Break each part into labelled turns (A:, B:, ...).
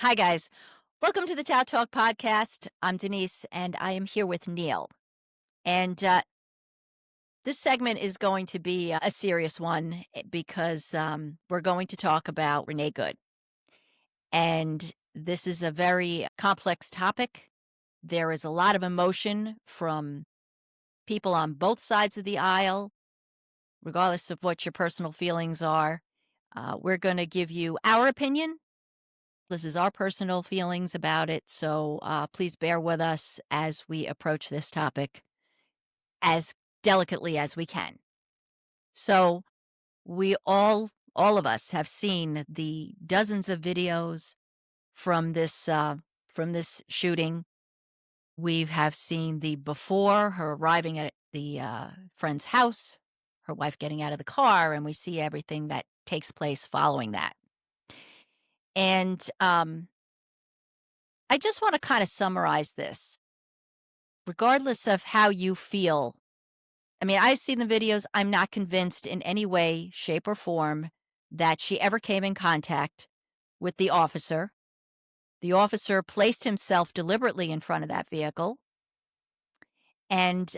A: Hi, guys. Welcome to the TOWTalk Podcast. I'm Denise, and I am here with Neil. And this segment is going to be a serious one because we're going to talk about Renee Good. And this is a very complex topic. There is a lot of emotion from people on both sides of the aisle, regardless of what your personal feelings are. We're going to give you our opinion. This is our personal feelings about it, so please bear with us as we approach this topic as delicately as we can. So, we all of us have seen the dozens of videos from this shooting. We have seen the before her arriving at the friend's house, her wife getting out of the car, and we see everything that takes place following that. And I just want to kind of summarize this. Regardless of how you feel, I mean, I've seen the videos. I'm not convinced in any way, shape, or form that she ever came in contact with the officer. The officer placed himself deliberately in front of that vehicle, and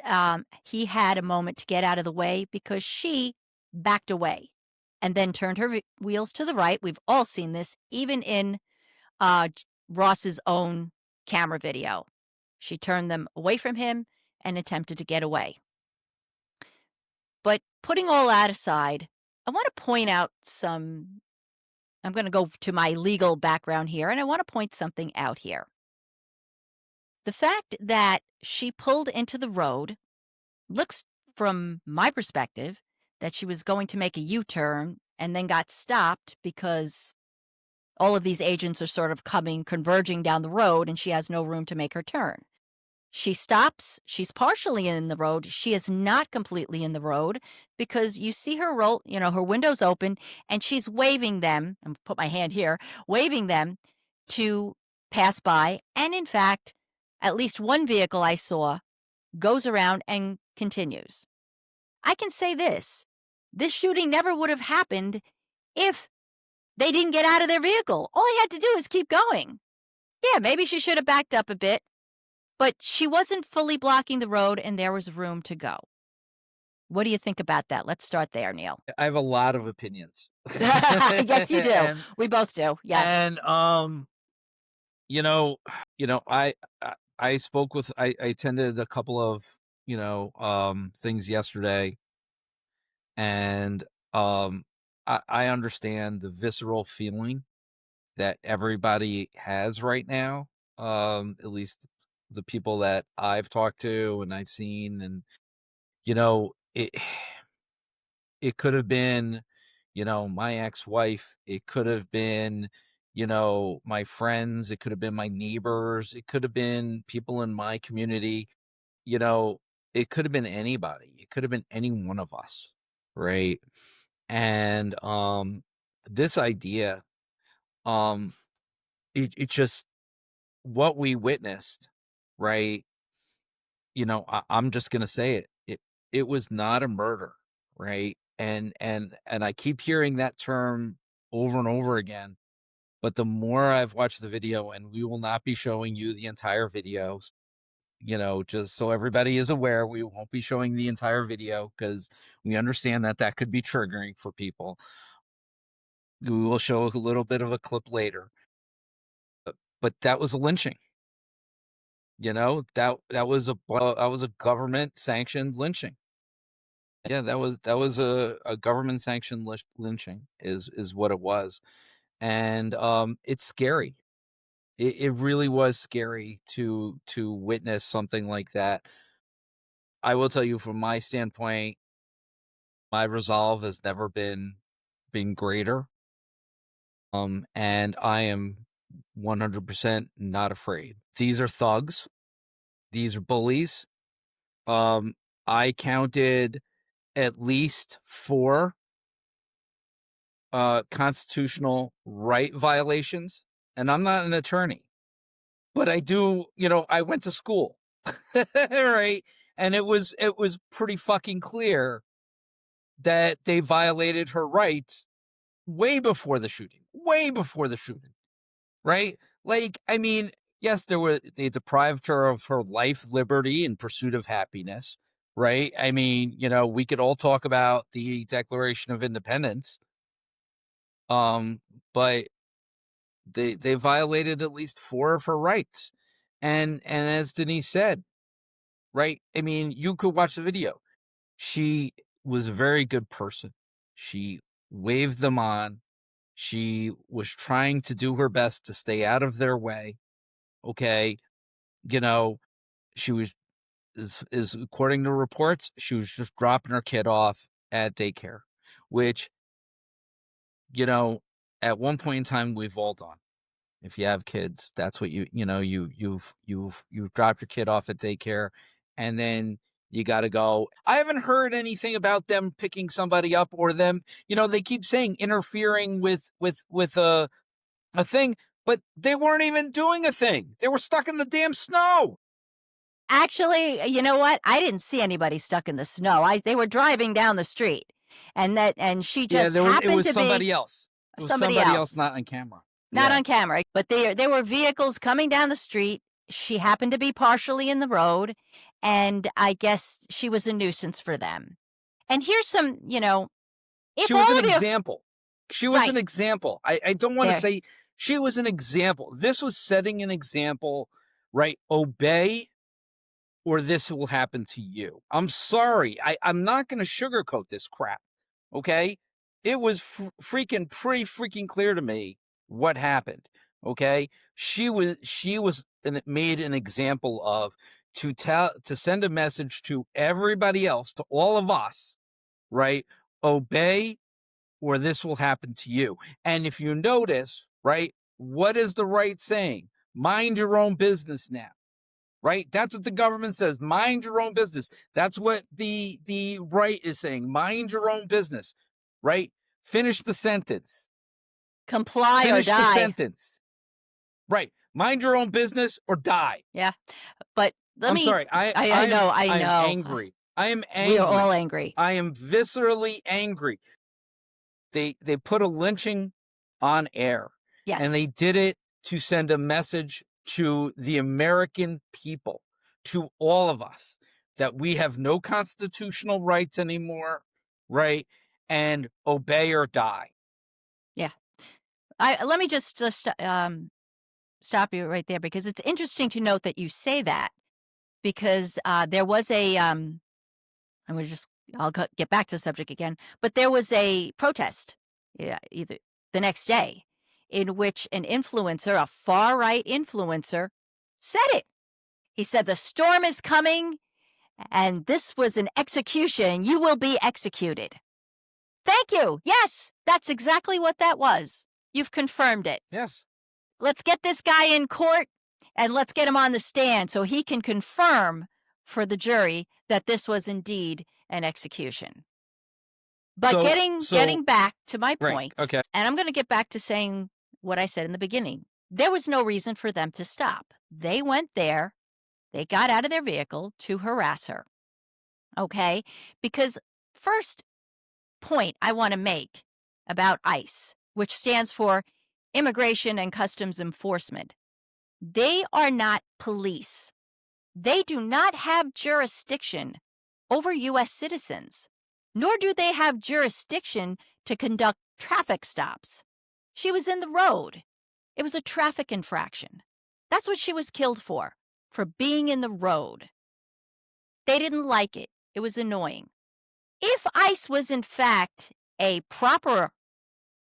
A: he had a moment to get out of the way because she backed away and then turned her wheels to the right. We've all seen this, even in Ross's own camera video. She turned them away from him and attempted to get away. But putting all that aside, I want to point out I'm going to go to my legal background here, and I want to point something out here. The fact that she pulled into the road looks, from my perspective, that she was going to make a U-turn and then got stopped because all of these agents are sort of converging down the road, and she has no room to make her turn. She stops. She's partially in the road. She is not completely in the road because you see her roll, her window's open, and she's waving them. I'm put my hand here, waving them to pass by. And in fact, at least one vehicle I saw goes around and continues. I can say this shooting never would have happened if they didn't get out of their vehicle. All he had to do is keep going. Yeah, maybe she should have backed up a bit. But she wasn't fully blocking the road, and there was room to go. What do you think about that? Let's start there, Neil.
B: I have a lot of opinions.
A: Yes, you do.
B: And
A: We both do. Yes.
B: and you know, I spoke with I attended a couple of, things yesterday, and I understand the visceral feeling that everybody has right now. At least the people that I've talked to and I've seen, and it could have been, my ex-wife. It could have been, my friends. It could have been my neighbors. It could have been people in my community. You know, it could have been anybody. It could have been any one of us, right? And this idea, um, it just what we witnessed, right? I'm just gonna say it. It was not a murder, right? And I keep hearing that term over and over again. But the more I've watched the video, and we will not be showing you the entire video, just so everybody is aware, we won't be showing the entire video because we understand that that could be triggering for people. We will show a little bit of a clip later. But that was a lynching. That was a government sanctioned lynching. Yeah, that was a government sanctioned lynching is what it was. And it's scary. It really was scary to witness something like that. I will tell you, from my standpoint, my resolve has never been greater. And I am 100% not afraid. These are thugs. These are bullies. I counted at least 4 constitutional right violations, and I'm not an attorney, but I do, I went to school, right? And it was pretty fucking clear that they violated her rights way before the shooting, right? Like, I mean, yes, they deprived her of her life, liberty, and pursuit of happiness, right? I mean, we could all talk about the Declaration of Independence, but they violated at least four of her rights. And as Denise said, right? I mean, you could watch the video. She was a very good person. She waved them on. She was trying to do her best to stay out of their way. Okay. You know, she was, is according to reports, she was just dropping her kid off at daycare, which, at one point in time, we've all done. If you have kids, that's what you've dropped your kid off at daycare, and then you got to go. I haven't heard anything about them picking somebody up or them. They keep saying interfering with a thing, but they weren't even doing a thing. They were stuck in the damn snow.
A: Actually, you know what? I didn't see anybody stuck in the snow. They were driving down the street, and she
B: Yeah,
A: just
B: it
A: happened
B: was
A: to be
B: somebody else. It was
A: somebody
B: somebody else,
A: else.
B: not on camera.
A: Not
B: Yeah.
A: on camera, but there were vehicles coming down the street. She happened to be partially in the road, and I guess she was a nuisance for them. And here's some, if
B: She was
A: all
B: an
A: of you
B: example. She was
A: right
B: an example. I don't want to
A: there,
B: say she was an example. This was setting an example, right? Obey or this will happen to you. I'm sorry. I'm not going to sugarcoat this crap. Okay. It was pretty freaking clear to me what happened. Okay. She was made an example of to send a message to everybody else, to all of us, right? Obey or this will happen to you. And if you notice, right, what is the right saying? Mind your own business now. Right? That's what the government says. Mind your own business. That's what the right is saying. Mind your own business. Right? Finish the sentence.
A: comply or
B: Finish the
A: die.
B: sentence. Right. Mind your own business or die.
A: Yeah, but
B: I'm sorry.
A: I know, I
B: I am
A: know.
B: angry. I am
A: We are all
B: angry.
A: angry.
B: I am viscerally angry. They put a lynching on air, and
A: Yes.
B: they did it to send a message to the American people, to all of us, that we have no constitutional rights anymore, right? And obey or die.
A: Yeah. Let me just stop you right there, because it's interesting to note that you say that, because there was and we just get back to the subject again, but there was a protest, yeah, either the next day, in which an influencer, a far right influencer, said it. He said, "The storm is coming, and this was an execution. You will be executed." Thank you. Yes, that's exactly what that was. You've confirmed it.
B: Yes.
A: Let's get this guy in court, and let's get him on the stand so he can confirm for the jury that this was indeed an execution. But
B: So
A: getting back to my
B: right.
A: point,
B: Okay.
A: and I'm going to get back to saying what I said in the beginning. There was no reason for them to stop. They went there. They got out of their vehicle to harass her. Okay? Because first point I want to make about ICE, which stands for Immigration and Customs Enforcement. They are not police. They do not have jurisdiction over U.S. citizens, nor do they have jurisdiction to conduct traffic stops. She was in the road. It was a traffic infraction. That's what she was killed for being in the road. They didn't like it. It was annoying. If ICE was in fact a proper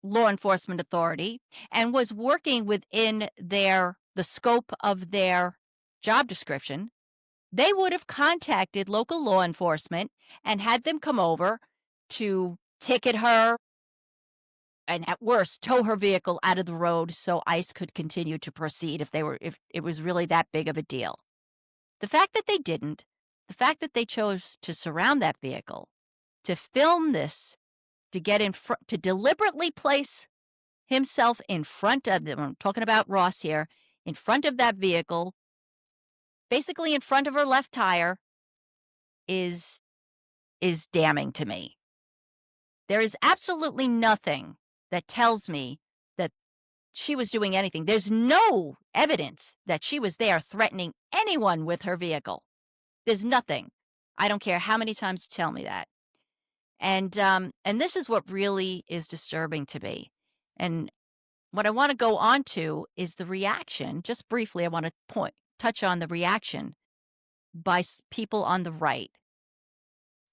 A: law enforcement authority and was working within the scope of their job description, they would have contacted local law enforcement and had them come over to ticket her and, at worst, tow her vehicle out of the road so ICE could continue to proceed if it was really that big of a deal. The fact that they didn't, the fact that they chose to surround that vehicle, to film this, to get in front, to deliberately place himself in front of them, I'm talking about Ross here, in front of that vehicle, basically in front of her left tire, is damning to me. There is absolutely nothing that tells me that she was doing anything. There's no evidence that she was there threatening anyone with her vehicle. There's nothing. I don't care how many times you tell me that. And this is what really is disturbing to me. And what I want to go on to is the reaction. Just briefly, I want to touch on the reaction by people on the right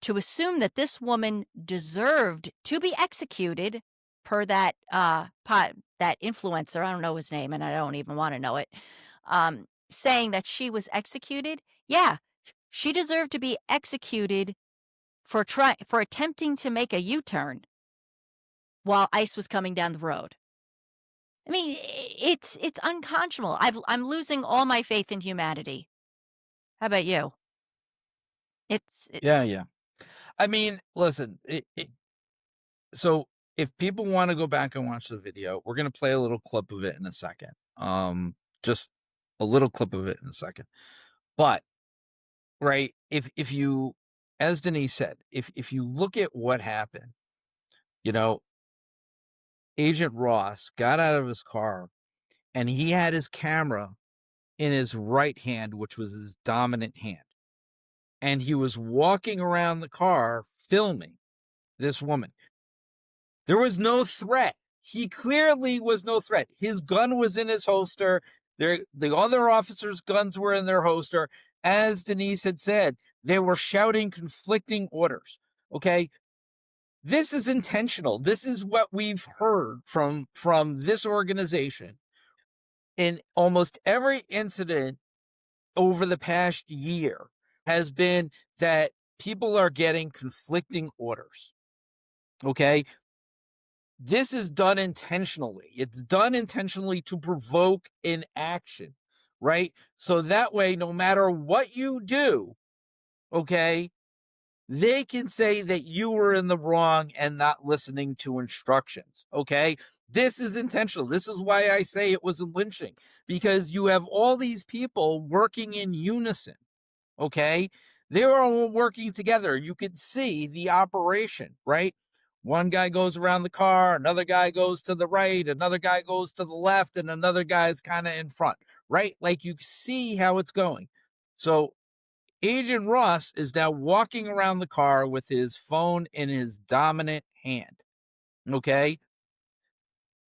A: to assume that this woman deserved to be executed per that that influencer. I don't know his name, and I don't even want to know it. Saying that she was executed. Yeah, she deserved to be executed for attempting to make a U-turn while ICE was coming down the road. I mean, it's unconscionable. I'm losing all my faith in humanity. How about you?
B: Yeah, yeah. I mean, listen, so if people want to go back and watch the video, we're going to play a little clip of it in a second. Just a little clip of it in a second. But right, if you, as Denise said, if you look at what happened, you know, Agent Ross got out of his car and he had his camera in his right hand, which was his dominant hand. And he was walking around the car filming this woman. There was no threat. He clearly was no threat. His gun was in his holster. The other officers' guns were in their holster. As Denise had said, they were shouting conflicting orders. Okay? This is intentional. This is what we've heard from this organization in almost every incident over the past year has been that people are getting conflicting orders. Okay? This is done intentionally. It's done intentionally to provoke an action, right? So that way, no matter what you do, okay, they can say that you were in the wrong and not listening to instructions, okay? This is intentional. This is why I say it was a lynching, because you have all these people working in unison, okay? They were all working together. You could see the operation, right? One guy goes around the car, another guy goes to the right, another guy goes to the left, and another guy's kind of in front, right? Like you see how it's going. So Agent Ross is now walking around the car with his phone in his dominant hand. Okay.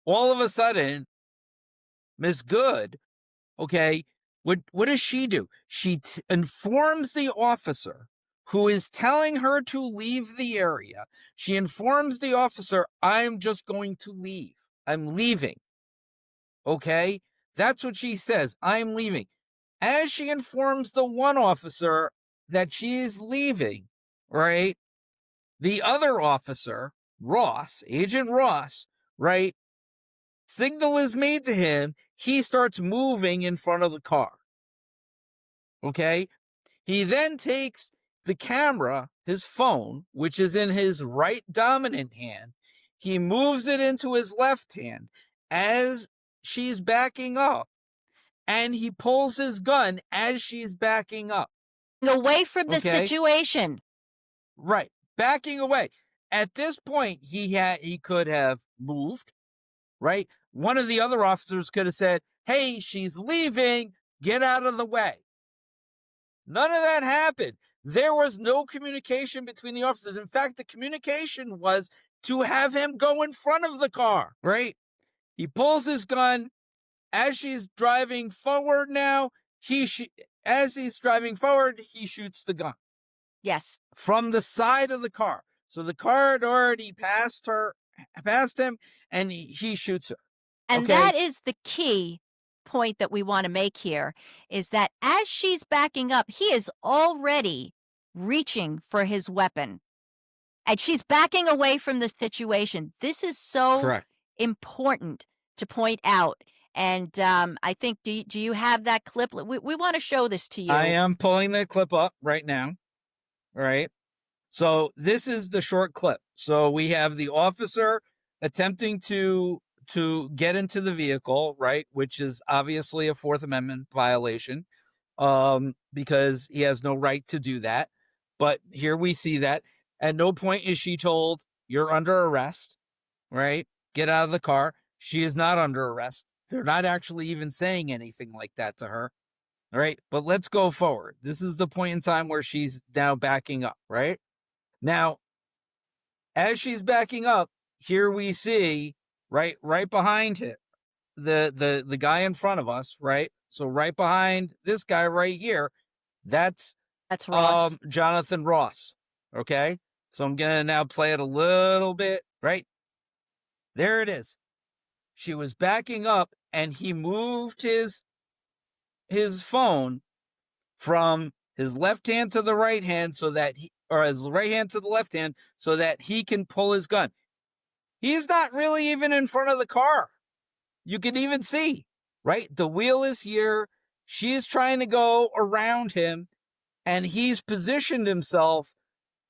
B: All of a sudden, Miss Good, okay, what does she do? She informs the officer who is telling her to leave the area. She informs the officer, I'm just going to leave. I'm leaving. Okay. That's what she says. I'm leaving. As she informs the one officer that she's leaving, right? The other officer, Ross, Agent Ross, right? Signal is made to him. He starts moving in front of the car. Okay. He then takes the camera, his phone, which is in his right dominant hand. He moves it into his left hand as she's backing up, and he pulls his gun as she's backing up.
A: Away from the
B: Okay.
A: situation.
B: Right. Backing away. At this point, he could have moved, right? One of the other officers could have said, hey, she's leaving. Get out of the way. None of that happened. There was no communication between the officers. In fact, the communication was to have him go in front of the car, right? He pulls his gun as she's driving forward now. As he's driving forward, he shoots the gun.
A: Yes.
B: From the side of the car. So the car had already passed him, and he shoots her.
A: And
B: okay?
A: That is the key point that we want to make here, is that as she's backing up, he is already reaching for his weapon. And she's backing away from the situation. This is so
B: Correct.
A: important to point out. And I think, do you have that clip? We want to show this to you.
B: I am pulling the clip up right now. All right. So this is the short clip. So we have the officer attempting to get into the vehicle, right, which is obviously a Fourth Amendment violation, because he has no right to do that. But here we see that at no point is she told, you're under arrest, right? Get out of the car. She is not under arrest. They're not actually even saying anything like that to her. All right. But let's go forward. This is the point in time where she's now backing up, right? Now, as she's backing up, here we see right behind him, the guy in front of us, right? So right behind this guy right here, that's
A: Ross.
B: Jonathan Ross. Okay. So I'm gonna now play it a little bit, right? There it is. She was backing up and he moved his phone from his left hand to the right hand so that or his right hand to the left hand so that he can pull his gun. He's not really even in front of the car. You can even see, right? The wheel is here. She's trying to go around him, and he's positioned himself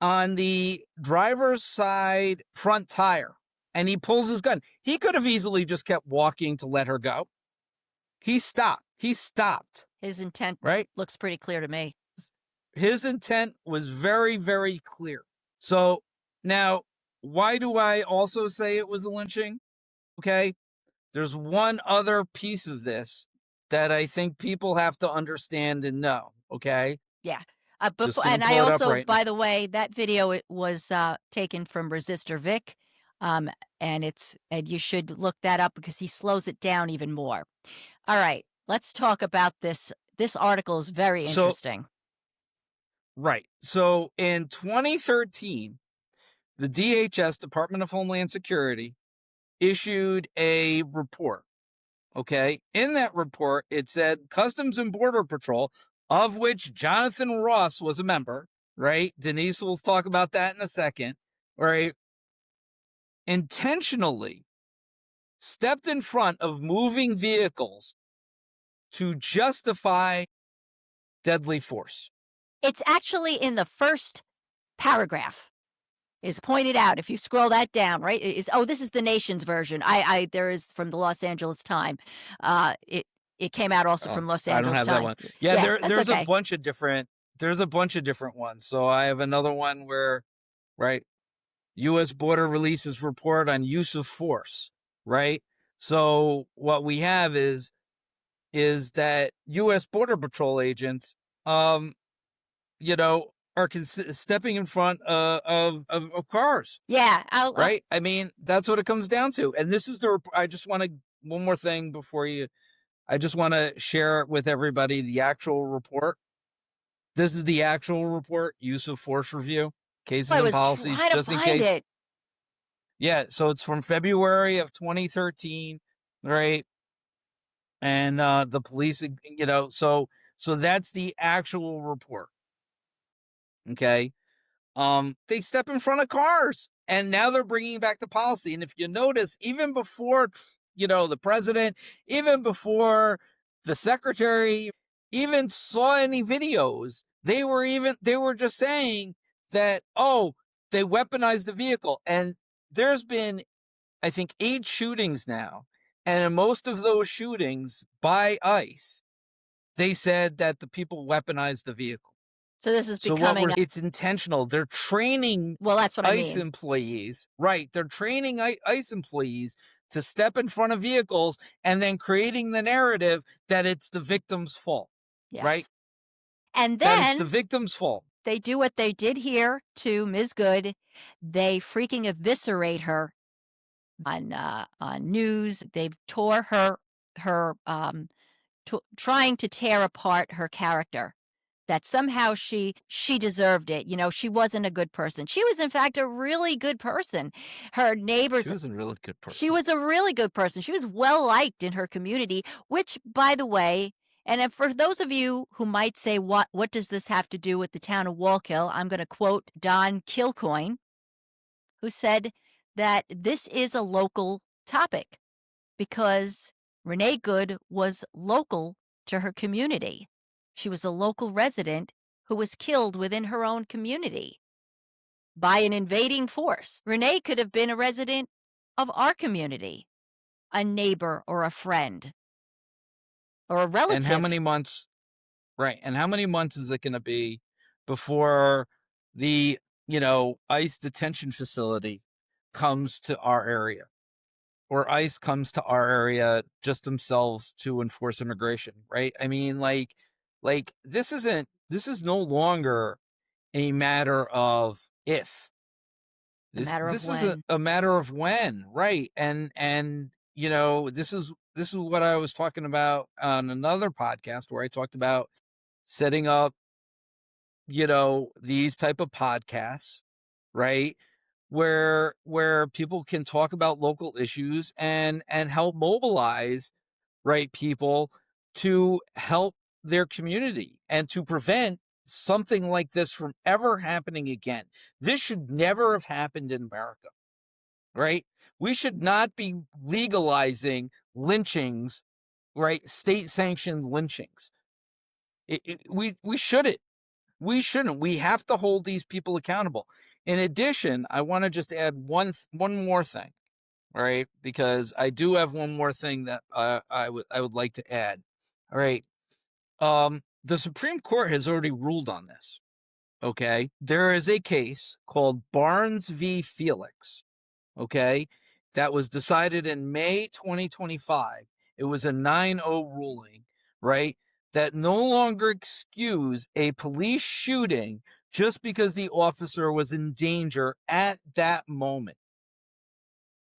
B: on the driver's side front tire, and he pulls his gun. He could have easily just kept walking to let her go. He stopped.
A: His intent
B: right?
A: looks pretty clear to me.
B: His intent was very, very clear. So now, why do I also say it was a lynching? Okay. There's one other piece of this that I think people have to understand and know. Okay.
A: Yeah.
B: And I
A: also, by the way, that video it was taken from Resistor Vic, and you should look that up because he slows it down even more. All right, let's talk about this. This article is very interesting.
B: Right. So in 2013, the DHS, Department of Homeland Security, issued a report. Okay. In that report, it said Customs and Border Patrol, of which Jonathan Ross was a member, right? Denise will talk about that in a second, right? Intentionally stepped in front of moving vehicles to justify deadly force.
A: It's actually in the first paragraph. Is pointed out if you scroll that down, right? This is the Nation's version. There is from the Los Angeles Times. It came out also from Los Angeles.
B: I don't have
A: Times.
B: that one. Yeah, there's
A: okay.
B: a bunch of different. There's a bunch of different ones. So I have another one where, right, U.S. Border releases report on use of force. Right. So what we have is that U.S. Border Patrol agents, are stepping in front of cars.
A: Yeah.
B: Right. I mean, that's what it comes down to. And this is I just want to, one more thing before I just want to share with everybody the actual report. This is the actual report, use of force review, cases and policies, just in case.
A: It.
B: Yeah. So it's from February of 2013. Right. And the police, so that's the actual report. Okay. They step in front of cars and now they're bringing back the policy. And if you notice, even before, the president, even before the secretary even saw any videos, they were just saying that, they weaponized the vehicle. And there's been, I think, 8 shootings now. And in most of those shootings by ICE, they said that the people weaponized the vehicle.
A: So this is becoming...
B: it's intentional. They're training
A: that's what
B: ICE employees. Right. They're training ICE employees to step in front of vehicles and then creating the narrative that it's the victim's fault.
A: Yes.
B: Right.
A: And then...
B: that it's the victim's fault.
A: They do what they did here to Ms. Good. They freaking eviscerate her on news. They tore her trying to tear apart her character, that somehow she deserved it. She wasn't a good person. She was, in fact, a really good person. Her neighbors...
B: She was a really good person.
A: She was a really good person. She was well-liked in her community, which, by the way, and for those of you who might say, what does this have to do with the town of Wallkill? I'm going to quote Don Kilcoyne, who said that this is a local topic because Renee Good was local to her community. She was a local resident who was killed within her own community by an invading force. Renee could have been a resident of our community, a neighbor or a friend or a relative.
B: And how many months, right? And how many months is it going to be before the, ICE detention facility comes to our area? or ICE comes to our area just themselves to enforce immigration, right? I mean, like this is no longer a matter of if.
A: A matter of
B: This is a,
A: when.
B: a matter of when, right? And this is what I was talking about on another podcast where I talked about setting up, these type of podcasts, right? Where people can talk about local issues and help mobilize, right, people to help their community and to prevent something like this from ever happening again. This should never have happened in America, right? We should not be legalizing lynchings, right? State sanctioned lynchings. We shouldn't. We shouldn't. We have to hold these people accountable. In addition, I want to just add one more thing, all right? Because I do have one more thing that I would like to add. All right. The Supreme Court has already ruled on this. Okay. There is a case called Barnes v. Felix. Okay. That was decided in May 2025. It was a 9-0 ruling, right? That no longer excuse a police shooting just because the officer was in danger at that moment,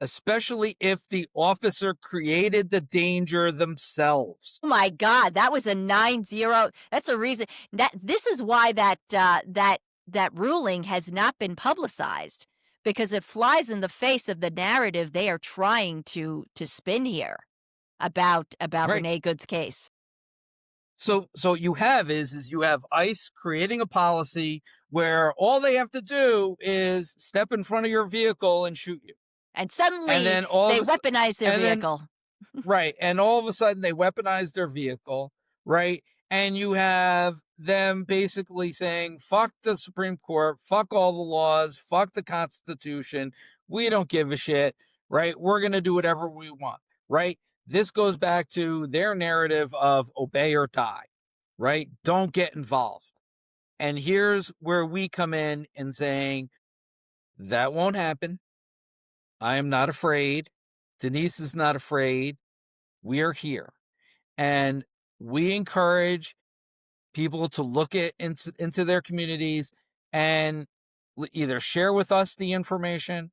B: especially if the officer created the danger themselves.
A: Oh my God, that was a 9-0. That's a reason that this is why that ruling has not been publicized, because it flies in the face of the narrative they are trying to spin here about
B: Right.
A: Renee Good's case.
B: So you have you have ICE creating a policy where all they have to do is step in front of your vehicle and shoot you.
A: And
B: And
A: suddenly
B: then all
A: they
B: of a su-
A: weaponize their
B: and then
A: vehicle.
B: right, and all of a sudden they weaponize their vehicle, right? And you have them basically saying, fuck the Supreme Court, fuck all the laws, fuck the Constitution. We don't give a shit, right? We're going to do whatever we want, right? This goes back to their narrative of obey or die, right? Don't get involved. And here's where we come in and saying, that won't happen. I am not afraid. Denise is not afraid. We are here. And we encourage people to look into their communities and either share with us the information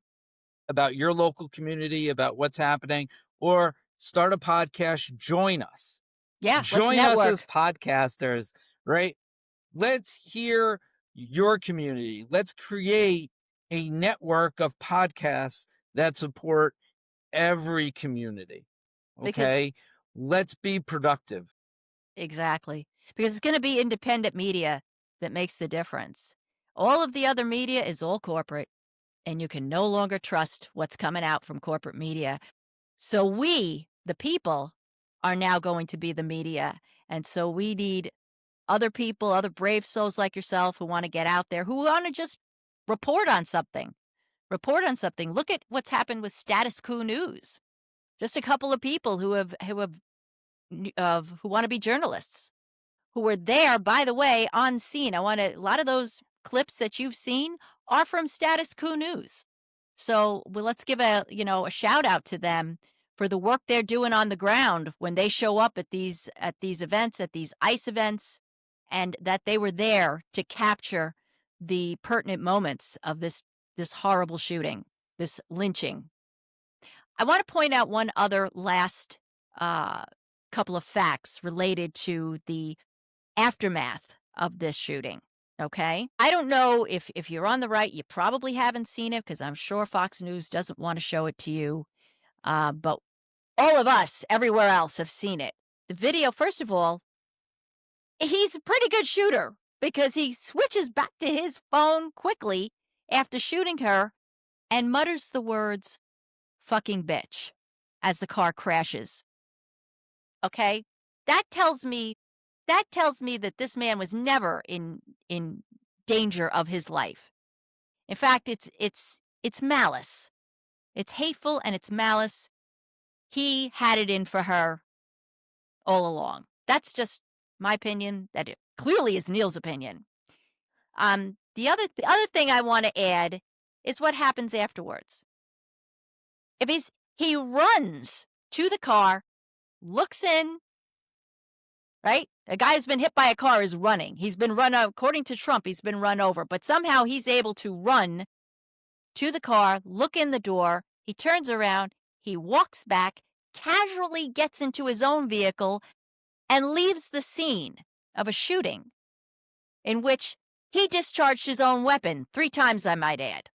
B: about your local community, about what's happening, or start a podcast. Join us.
A: Yeah, let's
B: Join us as
A: network.
B: podcasters, right? Let's hear your community. Let's create a network of podcasts that support every community.
A: Because
B: Okay. Let's be productive.
A: exactly. Because it's gonna be independent media that makes the difference. All of the other media is all corporate, and you can no longer trust what's coming out from corporate media. So we, the people, are now going to be the media. And so we need other people, other brave souls like yourself who want to get out there, who want to just report on something. Report on something. Look at what's happened with Status Quo News. Just a couple of people who want to be journalists, who were there, by the way, on scene. A lot of those clips that you've seen are from Status Quo News. So let's give a shout out to them for the work they're doing on the ground when they show up at these events, at these ICE events, and that they were there to capture the pertinent moments of this horrible shooting, this lynching. I want to point out one other last uh, couple of facts related to the aftermath of this shooting. Okay. I don't know if you're on the right, you probably haven't seen it because I'm sure Fox News doesn't want to show it to you. But all of us everywhere else have seen it. The video, first of all, he's a pretty good shooter because he switches back to his phone quickly after shooting her and mutters the words fucking bitch as the car crashes. Okay? That tells me that this man was never in danger of his life. In fact, it's malice. It's hateful and it's malice. He had it in for her all along. That's just my opinion. That it clearly is Neil's opinion. The other thing I want to add is what happens afterwards. He runs to the car, looks in, right? A guy who's been hit by a car is running. He's been run over. According to Trump, he's been run over, but somehow he's able to run to the car, look in the door. He turns around, he walks back, casually gets into his own vehicle, and leaves the scene of a shooting in which he discharged his own weapon 3 times, I might add.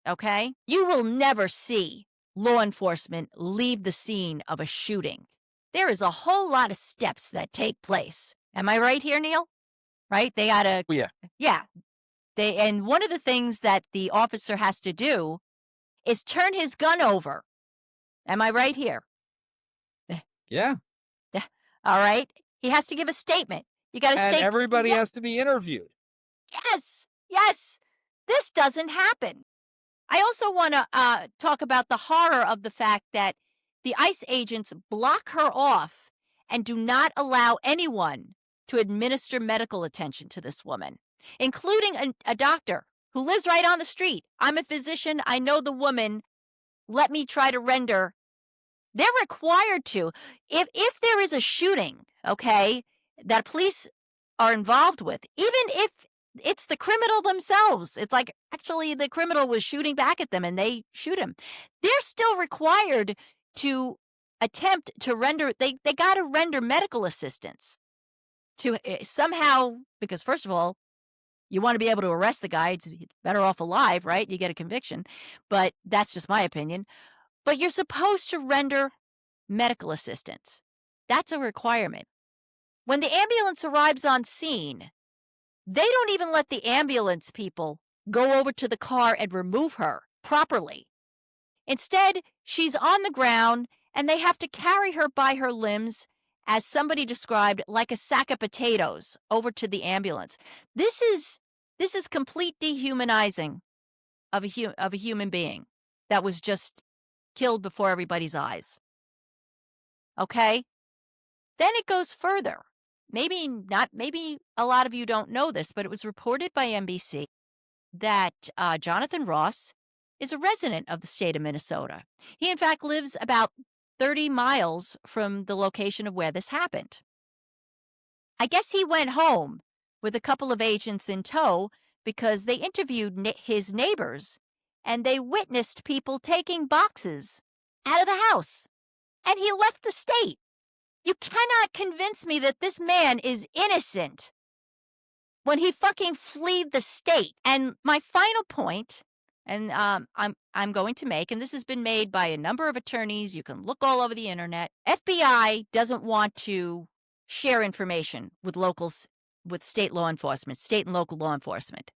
A: Okay? You will never see law enforcement leave the scene of a shooting. There is a whole lot of steps that take place. Am I right here, Neil? Right? They gotta,
B: Oh, yeah.
A: yeah. And one of the things that the officer has to do is turn his gun over. Am I right here?
B: Yeah.
A: Yeah. All right. He has to give a statement. You got to
B: And
A: say,
B: everybody
A: "Yeah,
B: has to be interviewed.
A: yes, yes, this doesn't happen." I also want to talk about the horror of the fact that the ICE agents block her off and do not allow anyone to administer medical attention to this woman, including a doctor who lives right on the street. I'm a physician. I know the woman. Let me try to render. They're required to. If there is a shooting, okay, that police are involved with, even if it's the criminal themselves, it's like actually the criminal was shooting back at them and they shoot him. They're still required to attempt to render, they got to render medical assistance to somehow, because first of all, you want to be able to arrest the guy. It's better off alive, right? You get a conviction. But that's just my opinion. But you're supposed to render medical assistance. That's a requirement. When the ambulance arrives on scene, they don't even let the ambulance people go over to the car and remove her properly. Instead, she's on the ground and they have to carry her by her limbs, as somebody described, like a sack of potatoes over to the ambulance. This is complete dehumanizing of a human being that was just killed before everybody's eyes. Okay? Then it goes further. Maybe not, maybe a lot of you don't know this, but it was reported by NBC that Jonathan Ross is a resident of the state of Minnesota. He, in fact, lives about 30 miles from the location of where this happened. I guess he went home with a couple of agents in tow because they interviewed his neighbors and they witnessed people taking boxes out of the house. And he left the state. You cannot convince me that this man is innocent when he fucking fled the state. And my final point, and I'm going to make, and this has been made by a number of attorneys. You can look all over the internet. FBI doesn't want to share information with locals, with state law enforcement, state and local law enforcement.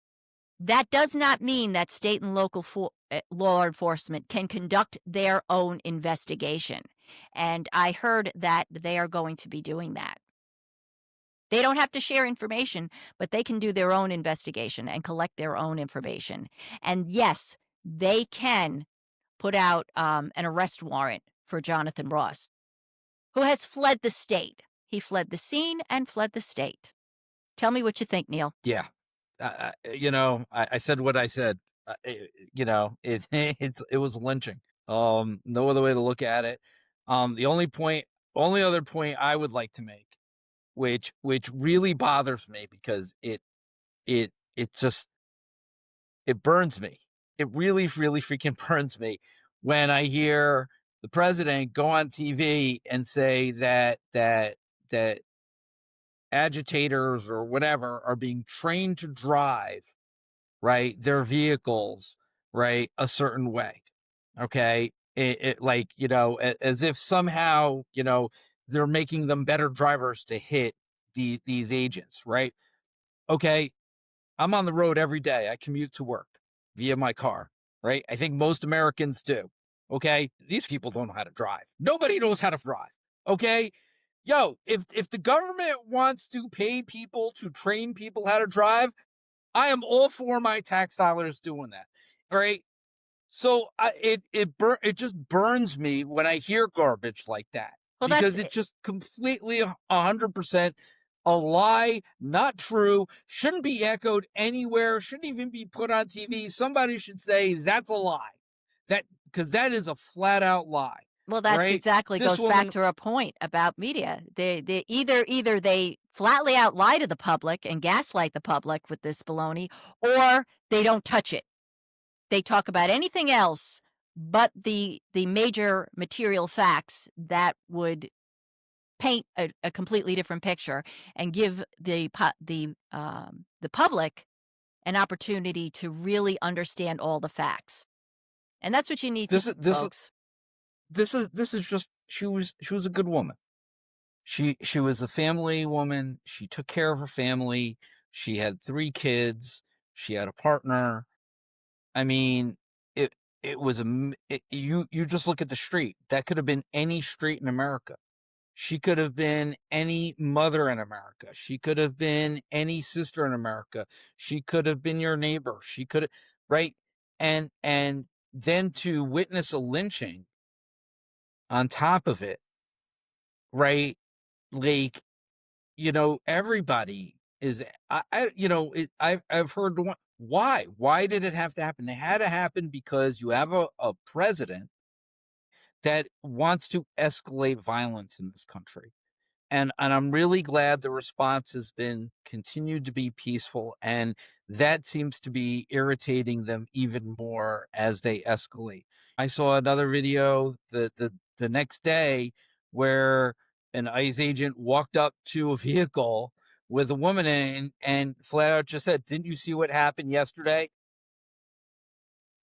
A: That does not mean that state and local law enforcement can conduct their own investigation. And I heard that they are going to be doing that. They don't have to share information, but they can do their own investigation and collect their own information. And yes, they can put out an arrest warrant for Jonathan Ross, who has fled the state. He fled the scene and fled the state. Tell me what you think, Neil.
B: Yeah. I said what I said. It was lynching. No other way to look at it. The only other point I would like to make, which really bothers me because it just, it burns me. It really, really freaking burns me when I hear the president go on TV and say that agitators or whatever are being trained to drive, right, their vehicles, right, a certain way. Okay. Like, as if somehow, they're making them better drivers to hit these agents, right? Okay. I'm on the road every day. I commute to work via my car, right? I think most Americans do. Okay. These people don't know how to drive. Nobody knows how to drive. Okay. Yo, if the government wants to pay people to train people how to drive, I am all for my tax dollars doing that. All right. So it just burns me when I hear garbage like that,
A: Well,
B: because it's just completely 100% a lie, not true, shouldn't be echoed anywhere, shouldn't even be put on TV. Somebody should say that's a lie. That because that is a flat out lie,
A: Well, that's
B: right?
A: exactly
B: This
A: goes back
B: woman,
A: to our point about media. They either they flatly out lie to the public and gaslight the public with this baloney, or they don't touch it. They talk about anything else but the major material facts that would paint a completely different picture and give the public an opportunity to really understand all the facts. And that's what you need to
B: this
A: do,
B: is this is
A: folks.
B: this is just she was a good woman. She was a family woman. She took care of her family. She had 3 kids. She had a partner. I mean, it it was you just look at the street. That could have been any street in America. She could have been any mother in America. She could have been any sister in America. She could have been your neighbor. She could have, right? And then to witness a lynching on top of it, right? Like, everybody is I've heard why did it have to happen? It had to happen because you have a president that wants to escalate violence in this country. And I'm really glad the response has been continued to be peaceful, and that seems to be irritating them even more as they escalate. I saw another video the next day where an ICE agent walked up to a vehicle with a woman in and flat out just said, "Didn't you see what happened yesterday?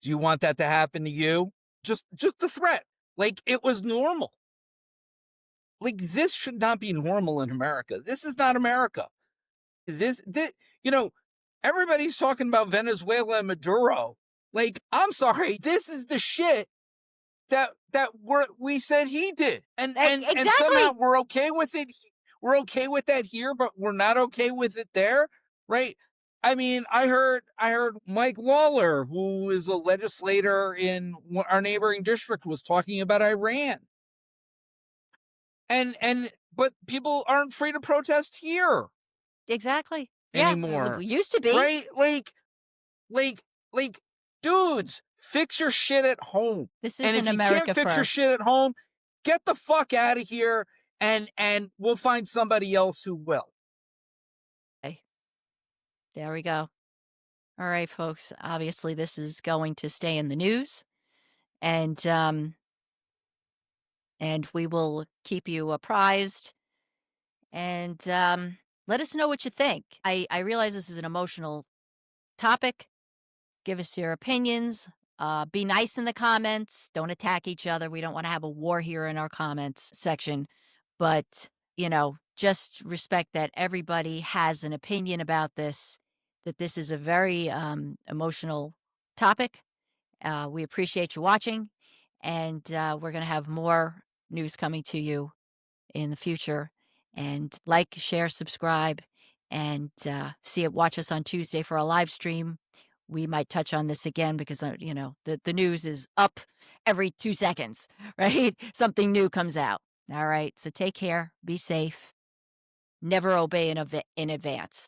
B: Do you want that to happen to you?" Just the threat. Like it was normal. Like this should not be normal in America. This is not America. This you know, everybody's talking about Venezuela and Maduro. Like, I'm sorry, this is the shit we said he did. And somehow
A: Exactly.
B: we're okay with it. We're okay with that here, but we're not okay with it there, right? I mean, I heard Mike Lawler, who is a legislator in our neighboring district, was talking about Iran. But people aren't free to protest here
A: Exactly. Yeah, we
B: anymore,
A: used to be.
B: right? Like, like, dudes, fix your shit at home.
A: This
B: And
A: isn't
B: if you can't
A: America
B: fix your shit
A: first.
B: at home, get the fuck out of here, and we'll find somebody else who will.
A: Okay, there we go. All right, folks. Obviously, this is going to stay in the news, and we will keep you apprised. And let us know what you think. I realize this is an emotional topic. Give us your opinions. Be nice in the comments. Don't attack each other. We don't want to have a war here in our comments section. But, just respect that everybody has an opinion about this, that this is a very emotional topic. We appreciate you watching, and we're going to have more news coming to you in the future. And like, share, subscribe, and watch us on Tuesday for a live stream. We might touch on this again because the news is up every 2 seconds, right? Something new comes out. All right. So take care. Be safe. Never obey in advance.